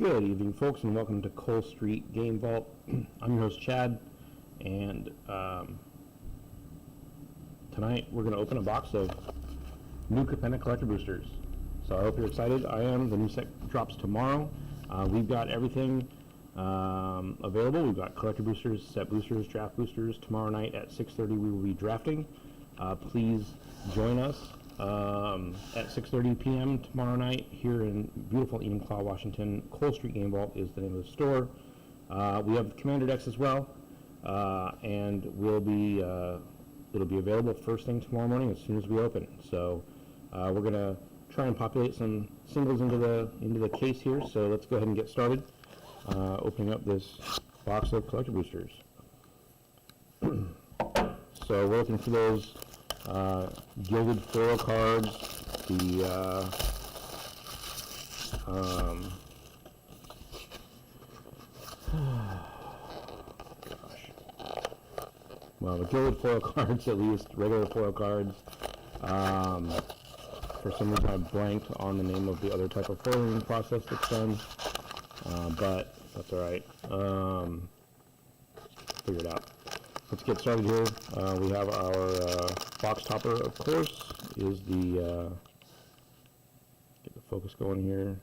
Good evening, folks, and welcome to Cole Street Game Vault. I'm your host, Chad, and tonight we're going to open a box of new Capenna collector boosters. So I hope you're excited. I am. The new set drops tomorrow. We've got everything available. We've got collector boosters, set boosters, draft boosters. Tomorrow night at 6:30 we will be drafting. Please join us at 6:30 p.m. tomorrow night here in beautiful Enumclaw, Washington. Cole Street Game Vault is the name of the store. We have Commander decks as well, and it'll be available first thing tomorrow morning as soon as we open. So we're gonna try and populate some singles into the case here. So let's go ahead and get started opening up this box of collector boosters. So we're looking for those gilded foil cards, the well, the gilded foil cards, at least regular foil cards. For some reason I blanked on the name of the other type of foiling process that's done, but that's alright. Figure it out. Let's get started here. We have our box topper, of course, is the, get the focus going here.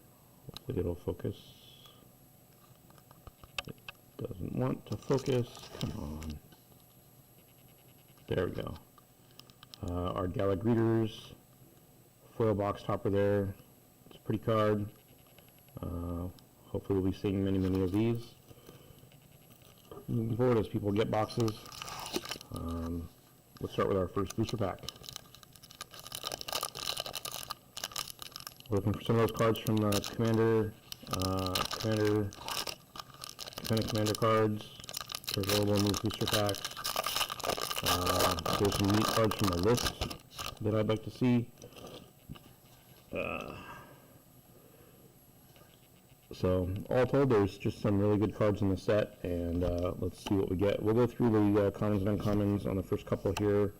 Hopefully it'll focus. It doesn't want to focus. Come on. There we go. Our Gala Greeters foil box topper there. It's a pretty card. Hopefully we'll be seeing many of these moving forward as people get boxes. Let's start with our first booster pack. We're looking for some of those cards from the Commander cards. They're available in these booster packs. There's some neat cards from the list that I'd like to see. So all told, there's just some really good cards in the set, and let's see what we get. We'll go through the commons and uncommons on the first couple here.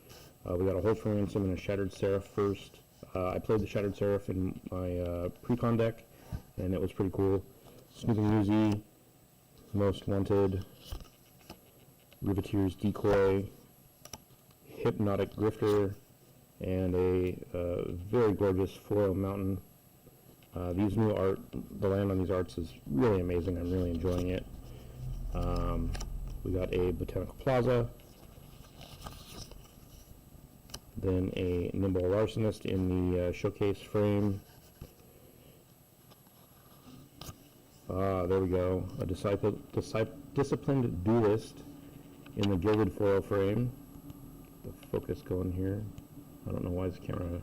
We got a Hold for Ransom and a Shattered Seraph first. I played the Shattered Seraph in my pre-con deck, and it was pretty cool. Smoothing Newsy, Most Wanted, Riveteer's Decoy, Hypnotic Grifter, and a very gorgeous foil mountain. These new art, the land on these arts is really amazing. I'm really enjoying it. We got a Botanical Plaza, then a Nimble Larcenist in the showcase frame. There we go. A Disciplined Duelist in the gilded foil frame. The focus going here. I don't know why this camera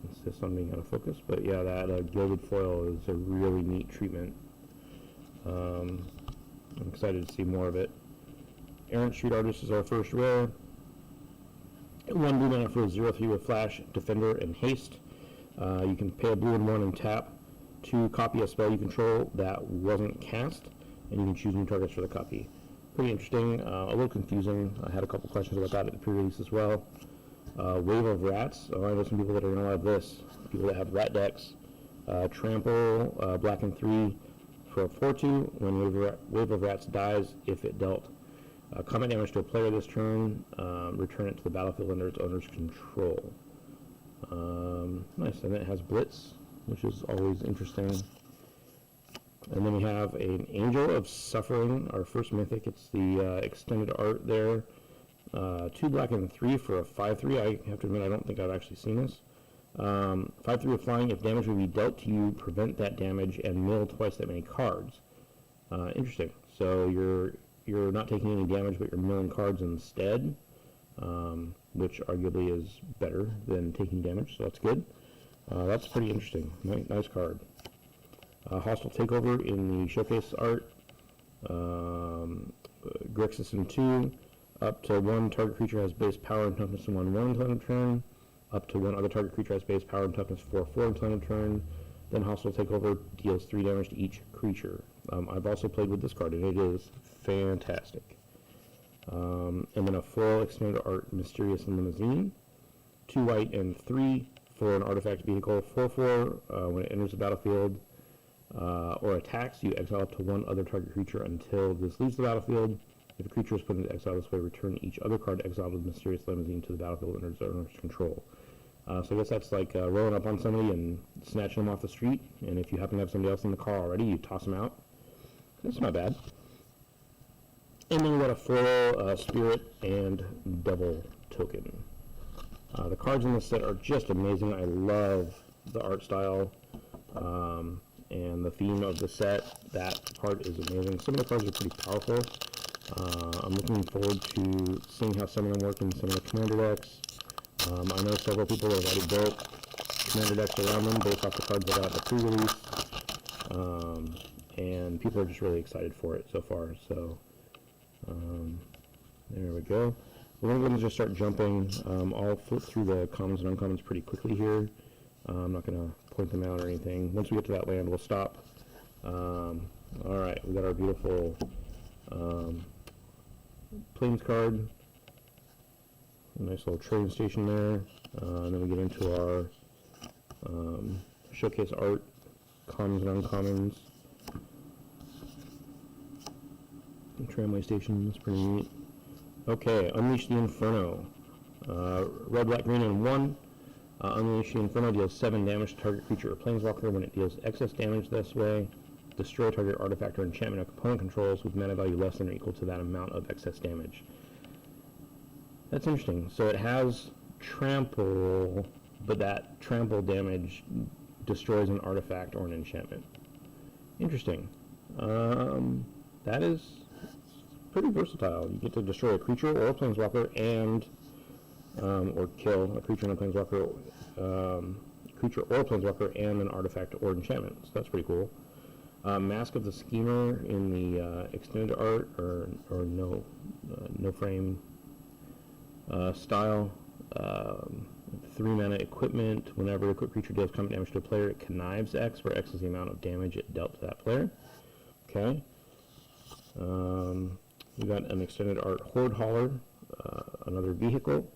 insists on being out of focus, but yeah, that gilded foil is a really neat treatment. I'm excited to see more of it. Errant Street Artist is our first rare. 1 blue mana for a 0/3 with Flash, Defender, and Haste. You can pay a blue and 1 and tap to copy a spell you control that wasn't cast, and you can choose new targets for the copy. Pretty interesting, a little confusing. I had a couple questions about that at the pre-release as well. Wave of Rats. I know some people that are going to love this. People that have rat decks. Trample, black and 3 for a 4/2. When Wave of Rats dies, if it dealt combat damage to a player this turn, return it to the battlefield under its owner's control. Nice. And then it has Blitz, which is always interesting. And then we have an Angel of Suffering, our first mythic. It's the extended art there. 2 black and 3 for a 5/3. I have to admit, I don't think I've actually seen this. 5/3 with flying. If damage will be dealt to you, prevent that damage and mill twice that many cards. Interesting. So you're not taking any damage, but you're milling cards instead, which arguably is better than taking damage. So that's good. That's pretty interesting. Nice card. Hostile Takeover in the showcase art. Grixis in 2. Up to 1 target creature has base power and toughness in 1/1 until end of turn. Up to 1 other target creature has base power and toughness 4/4 until end of turn. Then Hostile Takeover deals 3 damage to each creature. I've also played with this card, and it is fantastic. And then a foil extended art Mysterious Limousine. 2 white and 3 for an artifact vehicle. 4/4 when it enters the battlefield. or attacks, you exile up to one other target creature until this leaves the battlefield. If a creature is put into exile this way, return each other card exiled with Mysterious Limousine to the battlefield under its owner's control. So I guess that's like rolling up on somebody and snatching them off the street, and if you happen to have somebody else in the car already, you toss them out. That's not bad. And then we got a foil, Spirit, and Devil token. The cards in this set are just amazing. I love the art style and the theme of the set. That part is amazing. Some of the cards are pretty powerful. I'm looking forward to seeing how some of them work in some of the commander decks. I know several people have already built commander decks around them based off the cards that got in the pre-release. And people are just really excited for it so far. So there we go. We're going to just start jumping. I'll flip through the commons and uncommons pretty quickly here. I'm not going to point them out or anything. Once we get to that land, we'll stop. Alright, we got our beautiful Plains card. A nice little train station there. And then we get into our showcase art, commons and uncommons. Tramway station, that's pretty neat. Okay, Unleash the Inferno. Red, black, green, and 1. Unleash the Inferno deals 7 damage to target creature or planeswalker. When it deals excess damage this way, destroy target artifact or enchantment a component controls with mana value less than or equal to that amount of excess damage. That's interesting. So it has trample, but that trample damage destroys an artifact or an enchantment. Interesting. That is pretty versatile. You get to destroy a creature or a planeswalker and or kill a creature and a planeswalker, creature or a planeswalker and an artifact or enchantment. So that's pretty cool. Mask of the Schemer in the extended art or no frame style. 3 mana equipment. Whenever a creature deals combat damage to a player, it connives X, where X is the amount of damage it dealt to that player. Okay. We got an extended art Horde Hauler, another vehicle.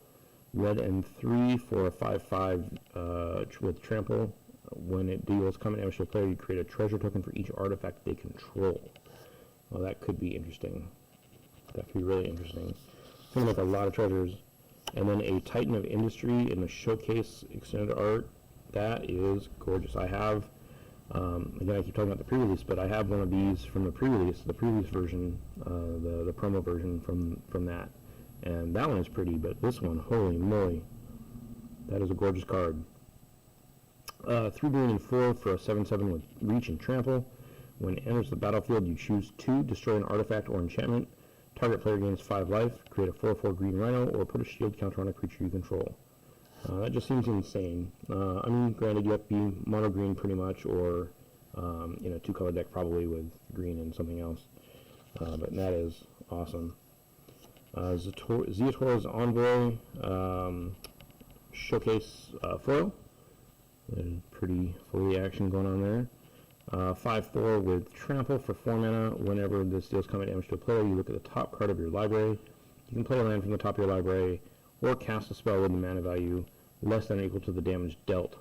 Red and 3 for a 5/5 with trample. When it deals combat damage to a player, you create a treasure token for each artifact they control. Well, that could be interesting. That could be really interesting. It's going to make a lot of treasures. And then a Titan of Industry in the showcase extended art. That is gorgeous. I have, again, I keep talking about the pre-release, but I have one of these from the pre-release version, the promo version from that. And that one is pretty, but this one, holy moly, that is a gorgeous card. 3 green and 4 for a 7/7 with reach and trample. When it enters the battlefield, you choose 2, destroy an artifact or enchantment. Target player gains 5 life, create a 4/4 green rhino, or put a shield counter on a creature you control. That just seems insane. I mean, granted, you have to be mono green pretty much, or 2-color deck probably with green and something else. But that is awesome. Zeator's Envoy showcase foil. There's pretty fully action going on there. 5/4 with trample for 4 mana. Whenever this deals combat damage to a player, you look at the top card of your library. You can play a land from the top of your library, or cast a spell with a mana value less than or equal to the damage dealt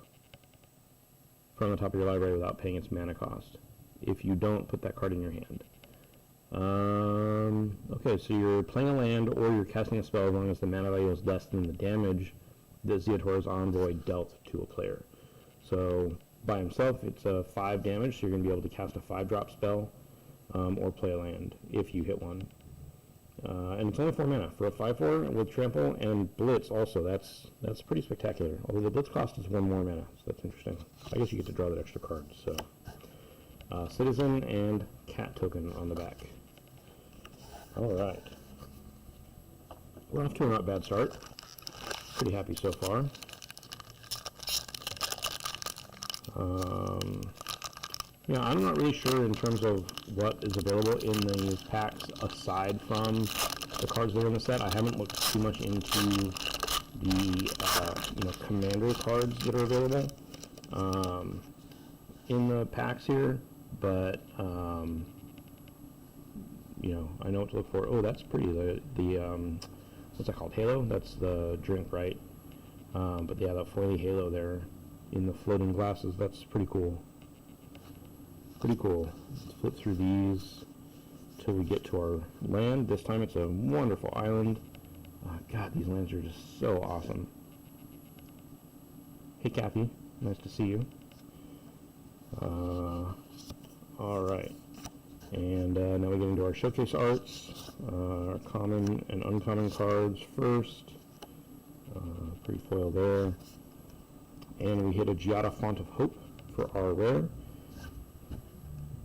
from the top of your library without paying its mana cost. If you don't, put that card in your hand. Okay, so you're playing a land or you're casting a spell as long as the mana value is less than the damage that Zeator's Envoy dealt to a player. So by himself, it's a 5 damage, so you're going to be able to cast a 5-drop spell or play a land if you hit one. And it's only 4 mana for a 5/4 with trample and blitz. Also, that's pretty spectacular. Although the blitz cost is 1 more mana, so that's interesting. I guess you get to draw that extra card. So citizen and cat token on the back. All right, we're off to a not bad start. Pretty happy so far. Yeah, I'm not really sure in terms of what is available in these packs aside from the cards that are in the set. I haven't looked too much into the commander cards that are available in the packs here, but I know what to look for. Oh, that's pretty. The what's that called? Halo. That's the drink, right? But yeah, that foily halo there in the floating glasses. That's pretty cool. Pretty cool. Let's flip through these till we get to our land. This time it's a wonderful island. God, these lands are just so awesome. Hey, Cappy. Nice to see you. Alright. And now we get into our showcase arts. Our common and uncommon cards first. Pretty foil there. And we hit a Giada Font of Hope for our rare.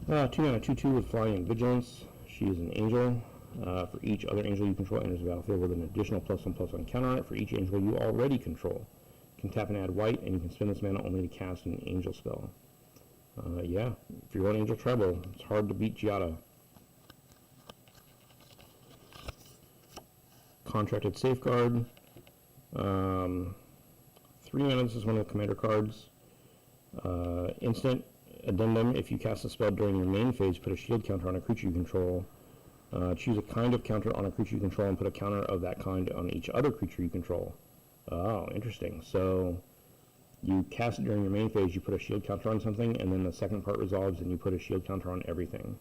2 mana 2/2 with Flying and Vigilance. She is an angel. For each other angel you control enters the battlefield with an additional +1/+1 counter on it. For each angel you already control. You can tap and add white, and you can spend this mana only to cast an angel spell. Yeah, if you're on Angel Treble, it's hard to beat Giada. Contracted Safeguard. 3 mana, this is one of the commander cards. Instant addendum, if you cast a spell during your main phase, put a shield counter on a creature you control. Choose a kind of counter on a creature you control and put a counter of that kind on each other creature you control. Oh, interesting. So you cast it during your main phase, you put a shield counter on something, and then the second part resolves and you put a shield counter on everything.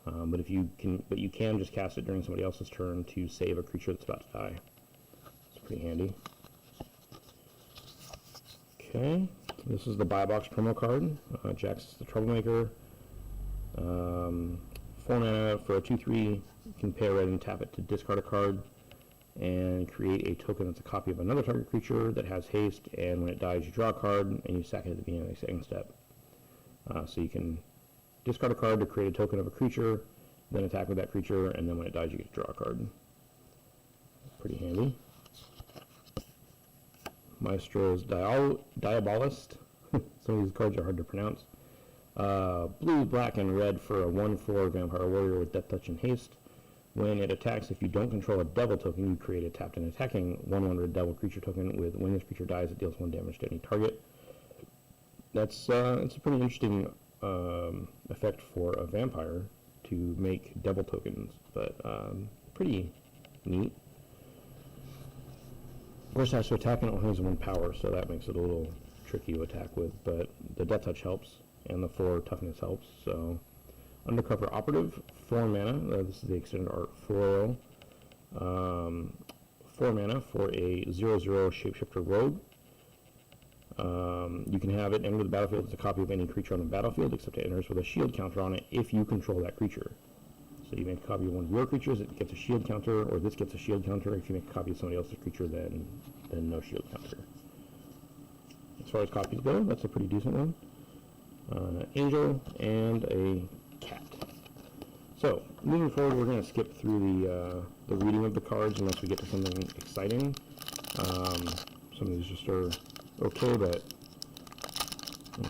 But you can just cast it during somebody else's turn to save a creature that's about to die. It's pretty handy. Okay, this is the buy box promo card. Jax is the Troublemaker. 4 mana for a 2/3. You can pay a red and tap it to discard a card and create a token that's a copy of another target creature that has haste, and when it dies you draw a card and you sack it at the beginning of the second step. So you can discard a card to create a token of a creature, then attack with that creature, and then when it dies you get to draw a card. Pretty handy. Maestro's Diabolist. Some of these cards are hard to pronounce. Blue, black, and red for a 1/4 Vampire Warrior with Death Touch and Haste. When it attacks, if you don't control a devil token, you create a tapped and attacking 1/1 red devil creature token with when this creature dies, it deals 1 damage to any target. It's a pretty interesting effect for a vampire to make devil tokens, but pretty neat. Of course, it has to attack and it only has 1 power, so that makes it a little tricky to attack with, but the Death Touch helps, and the 4 toughness helps, so... Undercover Operative, 4 mana, this is the extended art foil. 4 mana for a 0/0 Shapeshifter Rogue. You can have it enter the battlefield as a copy of any creature on the battlefield, except it enters with a shield counter on it if you control that creature. So you make a copy of one of your creatures, it gets a shield counter, or this gets a shield counter. If you make a copy of somebody else's creature, then no shield counter. As far as copies go, that's a pretty decent one. Angel and a cat. So, moving forward, we're going to skip through the reading of the cards unless we get to something exciting. Some of these just are okay, but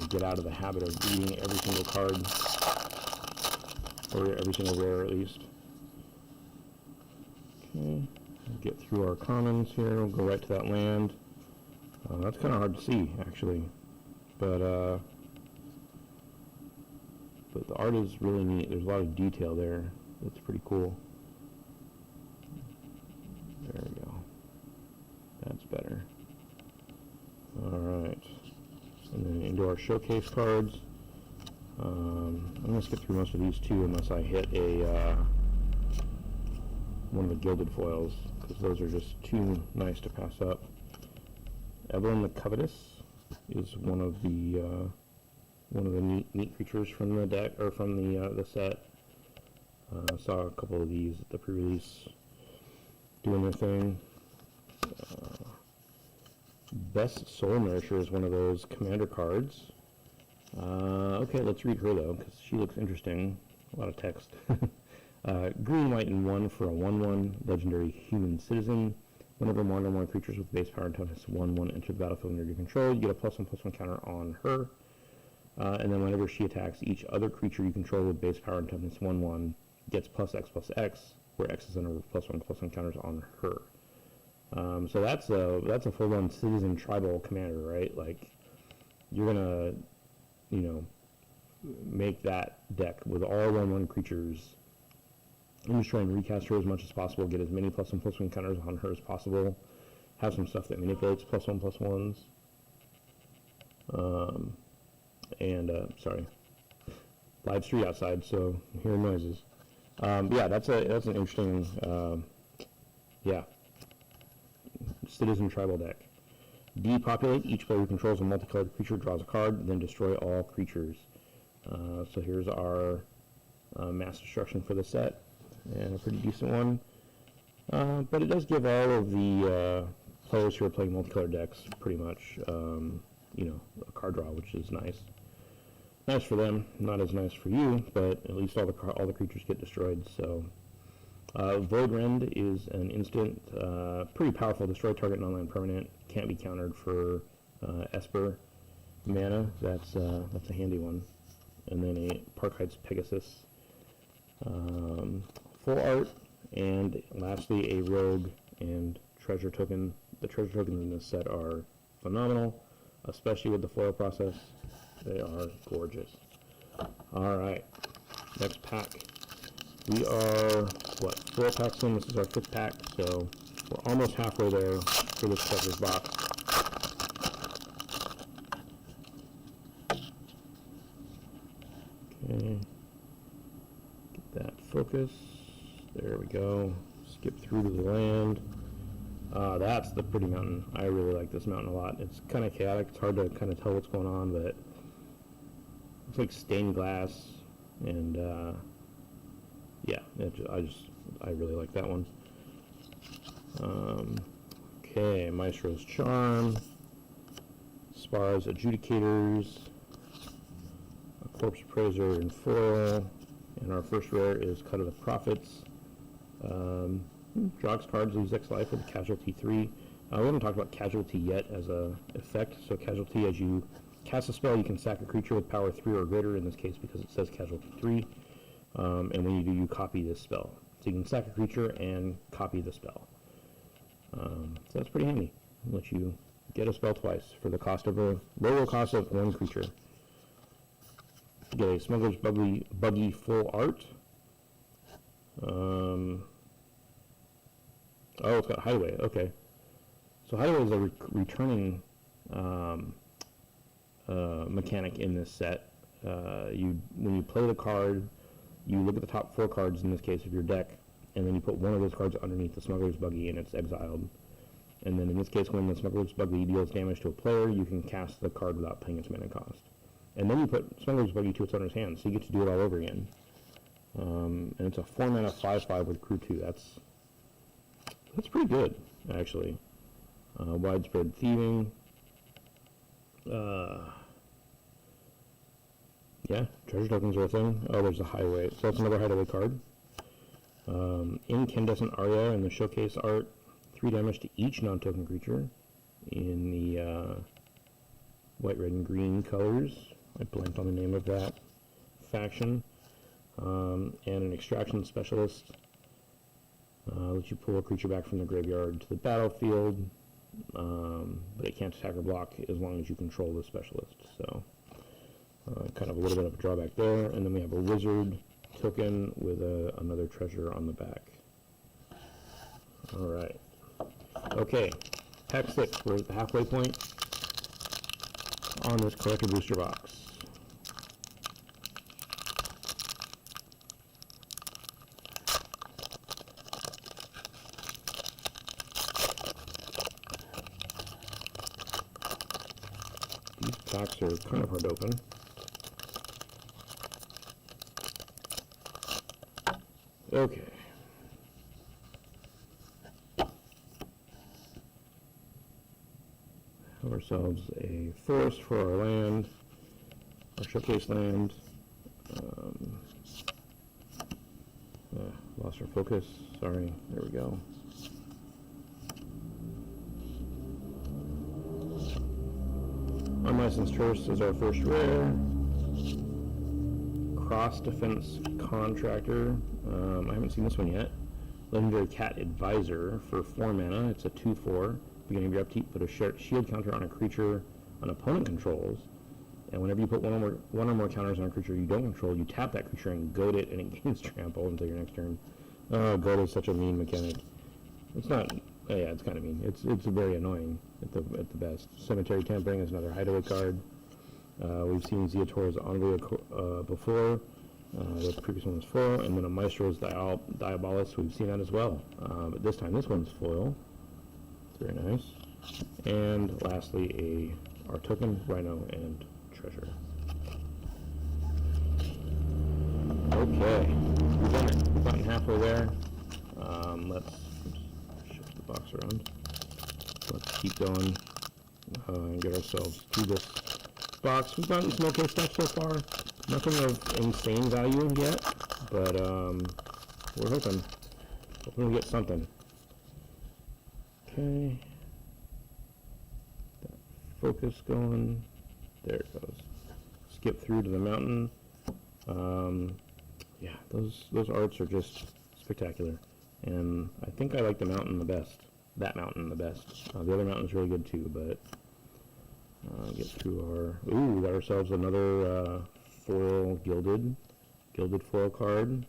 get out of the habit of reading every single card, or every single rare at least. Okay, get through our commons here, we'll go right to that land. That's kind of hard to see, actually, but the art is really neat. There's a lot of detail there. That's pretty cool. There we go. That's better. Alright. And then into our showcase cards. I'm going to skip through most of these too unless I hit one of the gilded foils, because those are just too nice to pass up. Evelyn the Covetous is one of the neat creatures from the deck, or from the set. Saw a couple of these at the pre-release doing their thing. Best Soul Nourisher is one of those commander cards. Okay, let's read her though, because she looks interesting. A lot of text. Green, white, and 1 for a 1/1 legendary human citizen. Whenever one or more creatures with base power and toughness 1/1 enter the battlefield under your control, you get a +1/+1 counter on her. And then whenever she attacks, each other creature you control with base power and toughness 1/1 gets +X/+X, where X is under +1/+1 counters on her. So that's a full-on citizen tribal commander, right? Like, you're gonna, make that deck with all 1/1 creatures. I'm just trying to recast her as much as possible, get as many +1/+1 counters on her as possible, have some stuff that manipulates +1/+1s. Sorry. live street outside, so I'm hearing noises. Yeah, that's an interesting, yeah, citizen tribal deck. Depopulate. Each player who controls a multicolored creature draws a card, then destroy all creatures. So here's our mass destruction for the set, and a pretty decent one. But it does give all of the players who are playing multicolored decks pretty much, you know, a card draw, which is nice. Nice for them, not as nice for you, but at least all the creatures get destroyed. So, Void Rend is an instant, pretty powerful. Destroy target non-land permanent. Can't be countered for Esper mana. That's a handy one. And then a Parkhide's Pegasus, full art, and lastly a Rogue and Treasure Token. The Treasure tokens in this set are phenomenal, especially with the foil process. They are gorgeous. All right, next pack. We are, what, 4 packs in? This is our 5th pack, so we're almost halfway there for this collector's box. Okay, get that focus. There we go. Skip through to the land. That's the pretty mountain. I really like this mountain a lot. It's kind of chaotic. It's hard to kind of tell what's going on, but it's like stained glass, and yeah, I really like that one. Okay, Maestro's Charm, Spar's Adjudicators, a Corpse Appraiser in foil, and our first rare is Cut of the Prophets. Draws cards, lose X life with Casualty 3. We haven't talked about Casualty yet as a effect. So Casualty, as you cast a spell, you can sack a creature with power 3 or greater, in this case because it says Casualty 3. And when you do, you copy this spell. So you can sack a creature and copy the spell. So that's pretty handy. It'll let you get a spell twice for the cost of a lower cost of 1 creature. Get a Smuggler's Buggy full art. Oh, it's got Hideaway. Okay. So Hideaway is a returning mechanic in this set. When you play the card, you look at the top 4 cards, in this case of your deck, and then you put one of those cards underneath the Smuggler's Buggy, and it's exiled. And then in this case, when the Smuggler's Buggy deals damage to a player, you can cast the card without paying its mana cost. And then you put Smuggler's Buggy to its owner's hand, so you get to do it all over again. And it's a 4-mana 5/5 with Crew 2. That's pretty good, actually. Widespread Thieving. Yeah, treasure tokens are a thing. Oh, there's a Hideaway. So that's another Hideaway card. Incandescent Aria in the showcase art. 3 damage to each non-token creature in the white, red, and green colors. I blanked on the name of that faction. And an Extraction Specialist. Lets you pull a creature back from the graveyard to the battlefield, but it can't attack or block as long as you control the specialist. So, kind of a little bit of a drawback there. And then we have a Wizard token with another treasure on the back. All right. Okay, pack 6. We're at the halfway point on this collector booster box. These packs are kind of hard to open. Okay. Have ourselves a forest for our land, our showcase land. Lost our focus. Sorry. There we go. Unlicensed Hearse is our first rare. Cross Defense Contractor. I haven't seen this one yet. Legendary Cat Advisor for 4 mana. It's a 2/4. Beginning of your upkeep, put a shield counter on a creature an opponent controls, and whenever you put one or more counters on a creature you don't control, you tap that creature and goad it, and it gains trample until your next turn. Oh, goad is such a mean mechanic. It's not. Oh yeah, it's kind of mean. It's very annoying at the best. Cemetery Tampering is another Hideaway card. We've seen Zeotor's Envoy before. The previous one was foil, and then a Maestro's Diabolus. We've seen that as well. But this time, this one's foil. It's very nice. And lastly, our token, Rhino, and Treasure. Okay, we've done it. We've gotten halfway there. Let's shift the box around. Let's keep going and get ourselves to this box. We've gotten some okay stuff so far. Nothing of insane value yet, but we're hoping we get something. Okay, that focus going. There it goes. Skip through to the mountain. Yeah, those arts are just spectacular, and I think I like the mountain the best. That mountain the best. The other mountain's really good too, but get through our. Ooh, we got ourselves another foil gilded foil card.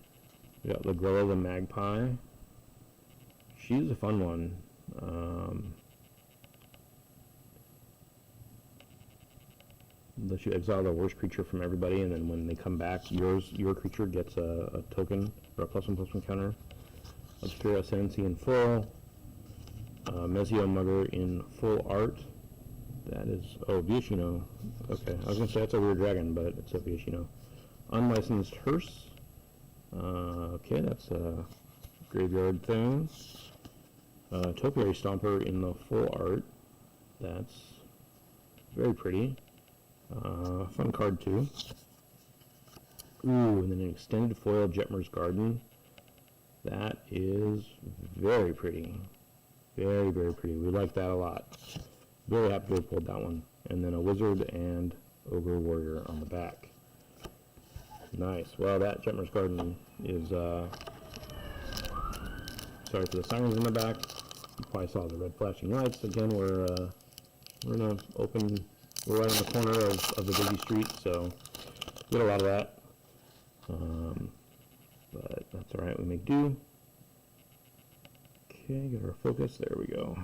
We got Lagrella the Magpie. She's a fun one. Let you exile the worst creature from everybody, and then when they come back, your creature gets a token or a +1/+1 counter. Obscure Ascendancy in foil. Mezio Mugger in full art. That is, Viashino. Okay, I was going to say that's a weird dragon, but it's a Viashino. Unlicensed Hearse. Okay, that's a graveyard thing. Topiary Stomper in the full art. That's very pretty. Fun card too. Ooh, and then an extended foil Jetmer's Garden. That is very pretty. Very, very pretty. We like that a lot. Very happy to have pulled that one. And then a Wizard and Ogre Warrior on the back. Nice. Well, that Jetmer's Garden is, sorry for the sirens in the back. You probably saw the red flashing lights. Again, we're in an open, we're right on the corner of the busy street, so get a lot of that. But that's alright, we make do. Okay, get our focus. There we go.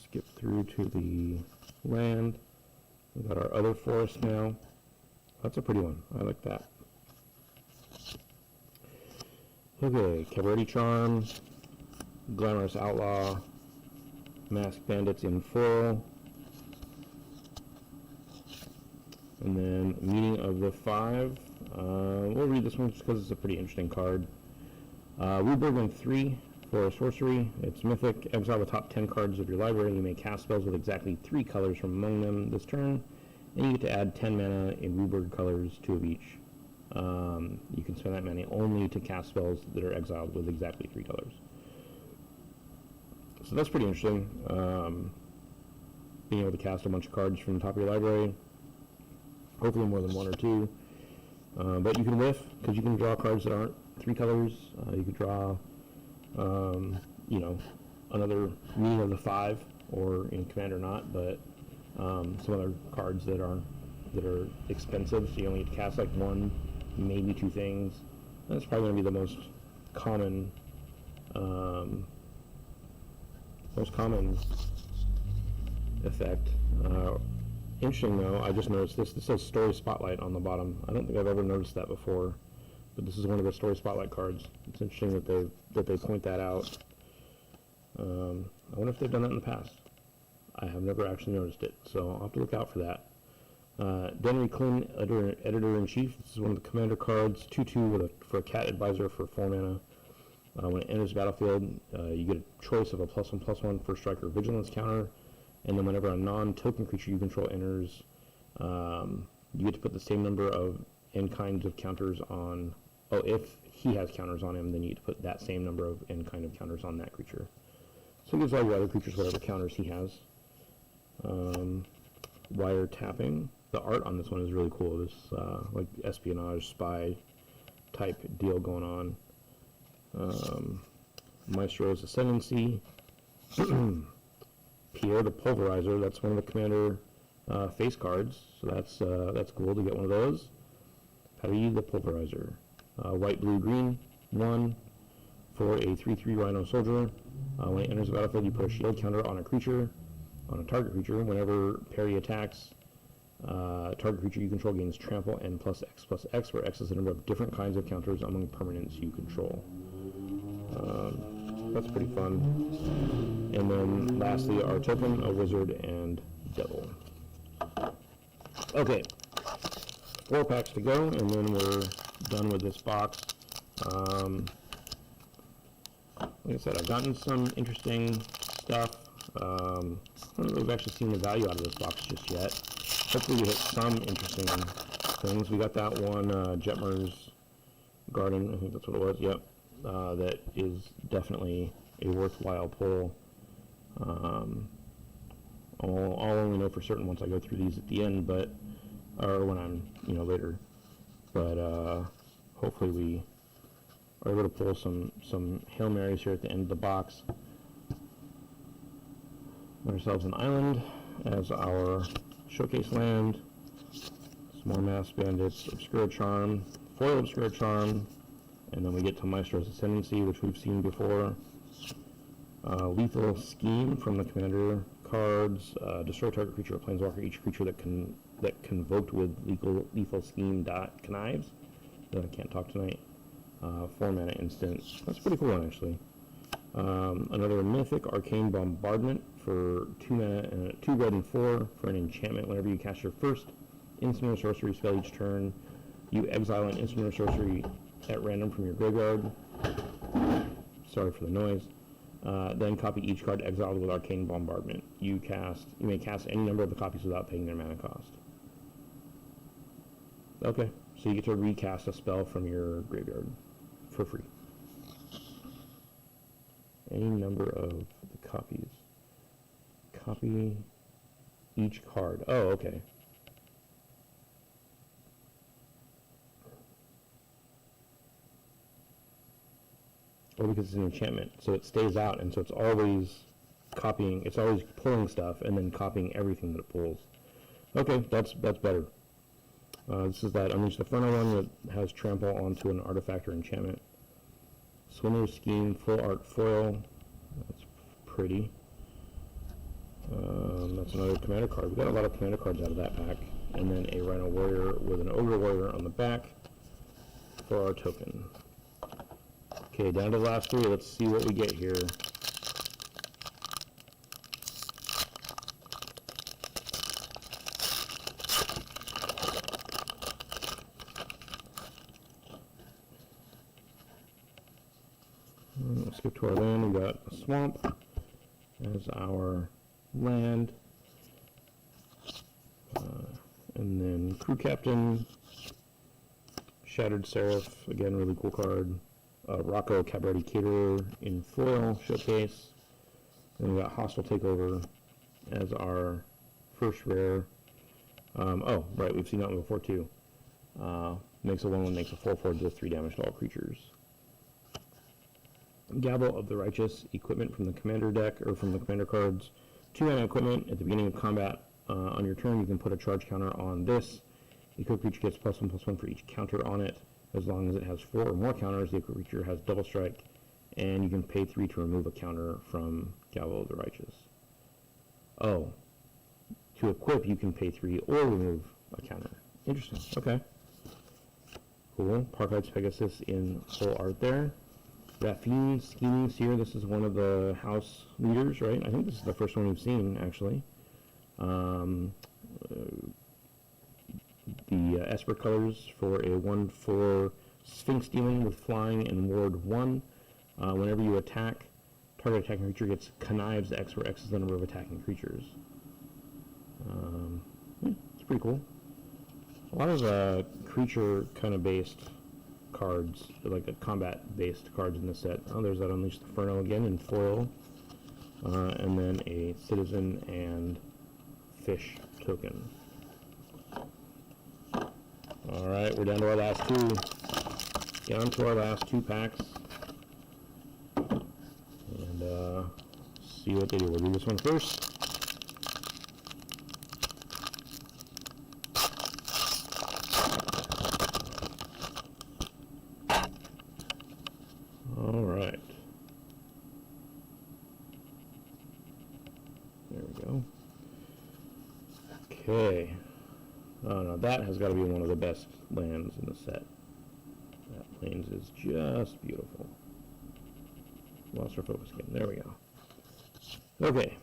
Skip through to the land. We got our other forest now. That's a pretty one. I like that. Okay, Cabaret Charm, Glamorous Outlaw, Masked Bandits in foil, and then Meeting of the Five. We'll read this one just because it's a pretty interesting card. Reborn 3 for a sorcery. It's mythic. Exile the top 10 cards of your library. You may cast spells with exactly 3 colors from among them this turn, and you get to add 10 mana in Rebirth colors, 2 of each. You can spend that mana only to cast spells that are exiled with exactly 3 colors. So that's pretty interesting. Being able to cast a bunch of cards from the top of your library. Hopefully more than 1 or 2. But you can whiff, because you can draw cards that aren't 3 colors. You could draw, you know, another Meeting of the Five, or in Command or not, but some other cards that are expensive, so you only get to cast like 1, maybe 2 things. That's probably going to be the most common effect. Interesting though, I just noticed this. This says Story Spotlight on the bottom. I don't think I've ever noticed that before, but this is one of the Story Spotlight cards. It's interesting that they point that out. I wonder if they've done that in the past. I have never actually noticed it, so I'll have to look out for that. Denry Clune, Editor-in-Chief. This is one of the commander cards. 2/2 for a Cat Advisor for 4 mana. When it enters the battlefield, you get a choice of a +1/+1 first strike or vigilance counter, and then whenever a non-token creature you control enters, you get to put the same number of end kinds of counters on. Oh, if he has counters on him, then you get to put that same number of end kind of counters on that creature. So it gives all your other creatures whatever counters he has. Wire tapping. The art on this one is really cool. This like espionage spy type deal going on. Maestro's Ascendancy. Pierre the Pulverizer. That's one of the commander face cards. So that's cool to get one of those. Paris the Pulverizer. White, blue, green. 1 for a 3/3 Rhino Soldier. When it enters the battlefield, you put a shield counter on a creature, on a target creature. Whenever Perry attacks, Target creature you control gains trample and plus X, where X is the number of different kinds of counters among permanents you control. That's pretty fun. And then lastly, our token, a wizard and devil. Okay, 4 packs to go, and then we're done with this box. Like I said, I've gotten some interesting stuff. I don't know if we've actually seen the value out of this box just yet. Hopefully we hit some interesting things. We got that one Jetmer's Garden, I think that's what it was, yep. That is definitely a worthwhile pull. I'll only know for certain once I go through these at the end, but or when I'm later. But hopefully we are able to pull some Hail Marys here at the end of the box. Get ourselves an island as our showcase land. Some more Mass Bandits, Obscura Charm, Foil Obscura Charm, and then we get to Maestro's Ascendancy, which we've seen before. Lethal Scheme from the commander cards. Destroy target creature or planeswalker. Each creature that convoked with lethal scheme connives. I can't talk tonight. 4 mana instant. That's a pretty cool one, actually. Another Mythic Arcane Bombardment for 2 mana and 2 red and 4 for an enchantment. Whenever you cast your first instant or sorcery spell each turn, you exile an instant or sorcery at random from your graveyard. Sorry for the noise. Then copy each card exiled with Arcane Bombardment. You may cast any number of the copies without paying their mana cost. Okay, so you get to recast a spell from your graveyard for free. Any number of the copies. Copy each card. Oh, okay. Oh, because it's an enchantment, so it stays out, and so it's always copying, it's always pulling stuff, and then copying everything that it pulls. Okay, that's better. This is that Unleash the Inferno one that has trample onto an artifact or enchantment. Swimmer's Scheme, full art foil. That's pretty. That's another commander card. We got a lot of commander cards out of that pack. And then a Rhino Warrior with an Ogre Warrior on the back for our token. Okay, down to the last 3. Let's see what we get here. Let's skip to our land. We got a swamp as our land. And then Crew Captain, Shattered Seraph, again, really cool card. Rocco Cabaret Caterer in foil showcase. Then we got Hostile Takeover as our first rare. Oh, right, we've seen that one before too. Makes a 1/1, makes a 4/4, does 3 damage to all creatures. Gabble of the Righteous, equipment from the commander deck, or from the commander cards. 2 mana equipment. At the beginning of combat on your turn, you can put a charge counter on this. Equipped creature gets +1/+1 for each counter on it. As long as it has 4 or more counters, the equipped creature has double strike, and you can pay 3 to remove a counter from Gabble of the Righteous. Oh. To equip, you can pay 3 or remove a counter. Interesting. Okay. Cool. Parklights Pegasus in full art there. Raffine Scheming Seer, this is one of the house leaders, right? I think this is the first one we've seen, actually. The Esper colors for a 1/4 Sphinx Demon with flying and ward 1. Whenever you attack, target attacking creature gets connives X, where X is the number of attacking creatures. It's pretty cool. A lot of creature kind of based cards, like combat based cards in this set. Oh, there's that Unleash the Inferno again in foil. And then a Citizen and Fish token. Alright, we're down to our last 2. Down to our last 2 packs. And see what they do. We'll do this one first. Alright. There we go. Okay. That has got to be one of the best lands in the set. That Plains is just beautiful. Lost our focus again. There we go. Okay,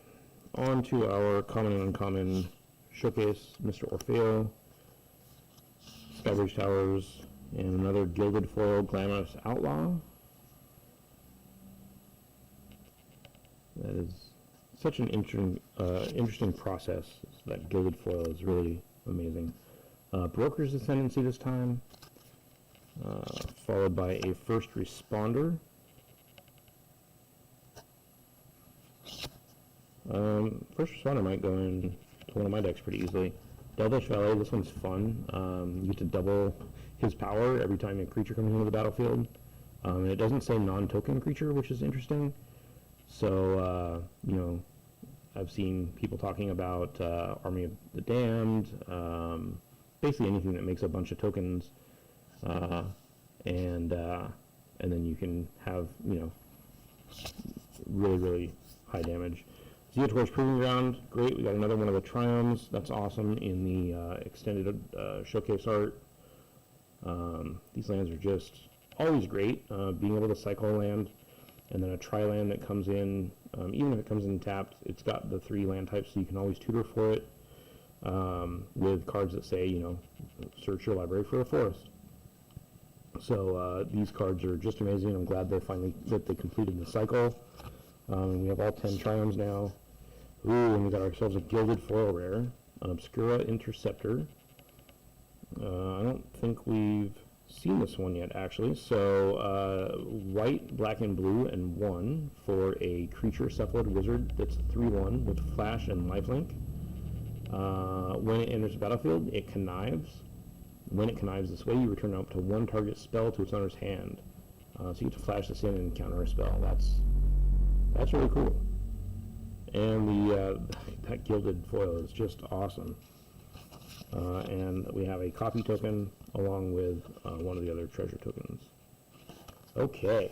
on to our common and uncommon showcase. Mr. Orfeo, Skybridge Towers, and another Gilded Foil Glamorous Outlaw. That is such an interesting process. That Gilded Foil is really amazing. Broker's Ascendancy this time, followed by a First Responder. First Responder might go into one of my decks pretty easily. Delvish Valet, this one's fun. You get to double his power every time a creature comes into the battlefield. And it doesn't say non-token creature, which is interesting. So, you know, I've seen people talking about Army of the Damned, basically anything that makes a bunch of tokens, and then you can have, you know, really, really high damage. Zeator's Proving Ground, great. We got another one of the Triumphs. That's awesome in the extended showcase art. These lands are just always great. Being able to cycle a land, and then a tri-land that comes in, even if it comes in tapped, it's got the 3 land types, so you can always tutor for it with cards that say, you know, search your library for a forest. So these cards are just amazing. I'm glad they completed the cycle. We have all 10 Triumphs now. Ooh, and we got ourselves a Gilded Foil Rare, an Obscura Interceptor. I don't think we've seen this one yet, actually. So, white, black, and blue, and 1 for a creature Cephalid Wizard that's 3/1 with Flash and Lifelink. When it enters the battlefield, it connives. When it connives this way, you return up to 1 target spell to its owner's hand. So you get to flash this in and counter a spell. That's really cool. And that Gilded Foil is just awesome. And we have a copy token along with one of the other treasure tokens. Okay,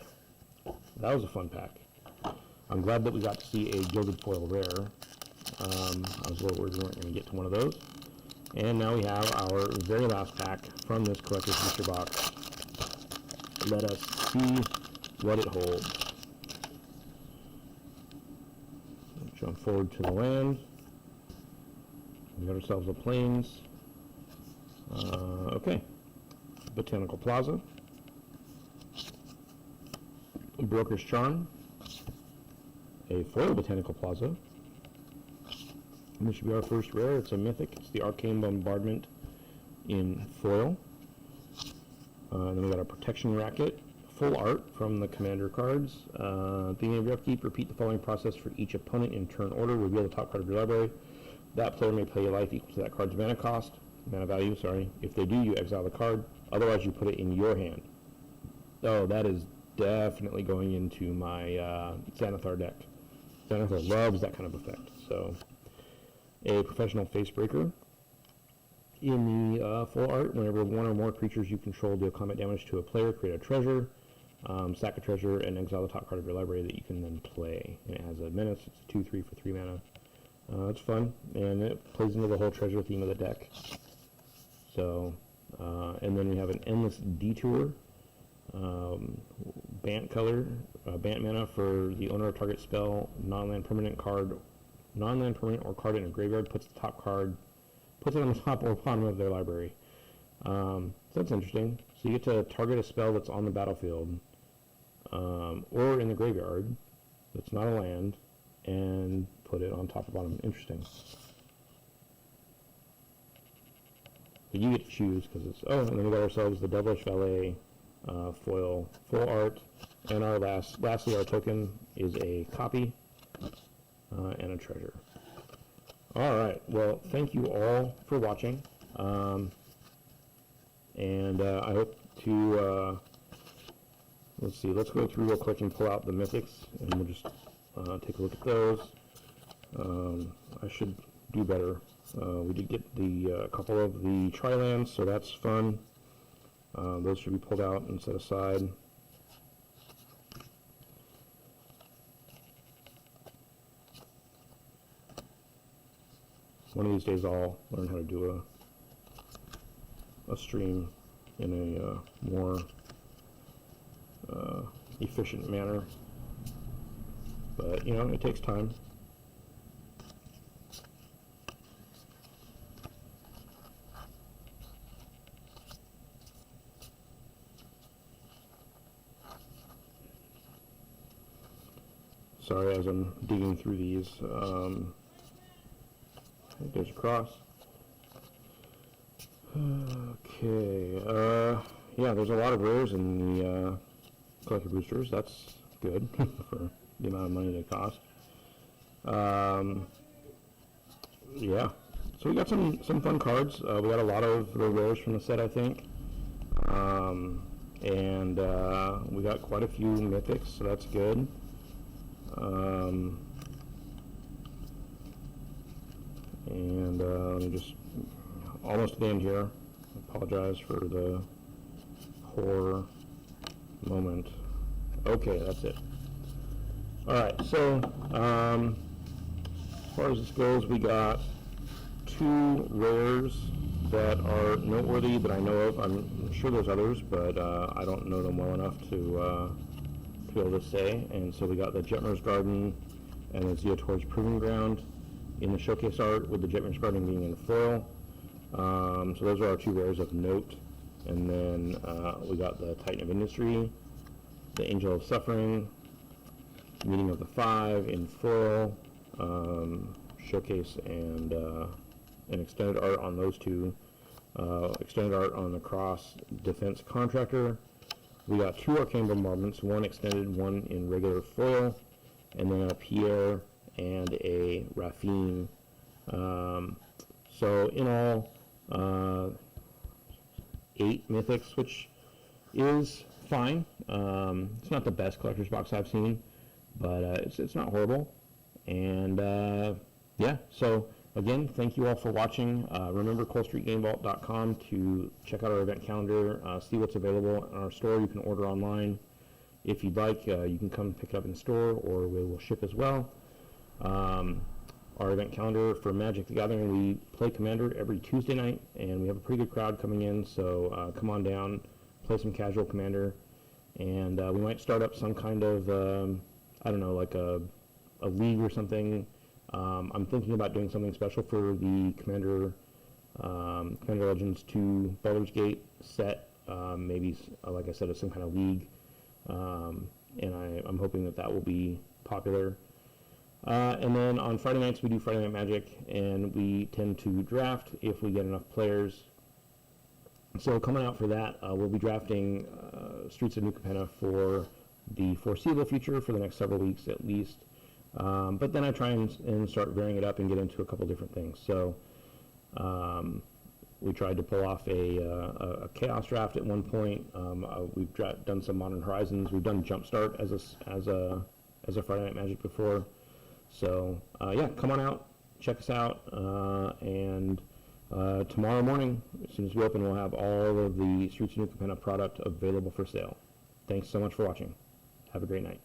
that was a fun pack. I'm glad that we got to see a Gilded Foil Rare. I was a little worried we weren't going to get to one of those. And now we have our very last pack from this Collector's Booster box. Let us see what it holds. Jump forward to the land. We got ourselves a Plains. Okay. Botanical Plaza. Broker's Charm. A foil Botanical Plaza. And this should be our first rare. It's a mythic. It's the Arcane Bombardment in foil. Then we got a Protection Racket. Full art from the commander cards. At the end of your upkeep, repeat the following process for each opponent in turn order. Reveal the top card of your library. That player may play a life equal to that card's mana value, sorry. If they do, you exile the card. Otherwise, you put it in your hand. Oh, that is definitely going into my Xanathar deck. Xanathar loves that kind of effect. So, a Professional Facebreaker. In the full art, whenever 1 or more creatures you control deal combat damage to a player, create a treasure. Sack a treasure and exile the top card of your library that you can then play. And it has a menace. It's a 2/3 for 3 mana. It's fun, and it plays into the whole treasure theme of the deck. So, and then we have an Endless Detour. Bant color, Bant mana for the owner of target spell, non-land permanent or card in a graveyard puts it on the top or bottom of their library. So that's interesting. So you get to target a spell that's on the battlefield, or in the graveyard, that's not a land, and put it on top or bottom. Interesting. But you get to choose, because it's, and then we got ourselves the Devilish Valet foil full art, and our lastly our token is a copy and a treasure. Alright, well, thank you all for watching, and I hope to, let's see, let's go through real quick and pull out the mythics, and we'll just take a look at those. I should do better. We did get the couple of the tri-lands, so that's fun. Those should be pulled out and set aside. One of these days I'll learn how to do a stream in a more efficient manner. But, you know, it takes time. Sorry, as I'm digging through these, it goes across. Okay, yeah, there's a lot of rares in the collector boosters. That's good for the amount of money they cost. Yeah, so we got some fun cards. We got a lot of the rares from the set, I think. And we got quite a few mythics, so that's good. Let me just, almost at the end here. I apologize for the poor moment. Okay, that's it. Alright, so as far as this goes, we got 2 rares that are noteworthy that I know of. I'm sure there's others, but I don't know them well enough to be able to say. And so we got the Jetmir's Garden and the Zeotor's Proving Ground in the showcase art, with the Jetmir's Garden being in foil. So those are our 2 rares of note. And then we got the Titan of Industry, the Angel of Suffering, Meeting of the Five in foil, showcase, and an extended art on those 2. Extended art on the Cross Defense Contractor. We got 2 Arcane Bombardments, 1 extended, 1 in regular foil, and then a Pierre and a Raffine. So in all, 8 mythics, which is fine. It's not the best collector's box I've seen, but it's not horrible. And yeah, so again, thank you all for watching. Remember ColdStreetGameVault.com to check out our event calendar, see what's available in our store. You can order online if you'd like. You can come pick it up in the store, or we will ship as well. Our event calendar for Magic the Gathering, we play Commander every Tuesday night, and we have a pretty good crowd coming in, so come on down, play some casual Commander, and we might start up some kind of, I don't know, like a league or something. I'm thinking about doing something special for the Commander Legends 2 Baldur's Gate set, maybe, like I said, some kind of league, and I'm hoping that will be popular. And then on Friday nights, we do Friday Night Magic, and we tend to draft if we get enough players. So coming out for that, we'll be drafting Streets of New Capenna for the foreseeable future, for the next several weeks at least. But then I try and start varying it up and get into a couple different things. So we tried to pull off a Chaos draft at one point. We've done some Modern Horizons. We've done Jumpstart as a Friday Night Magic before. So yeah, come on out, check us out, and tomorrow morning, as soon as we open, we'll have all of the Streets of New Capenna product available for sale. Thanks so much for watching. Have a great night.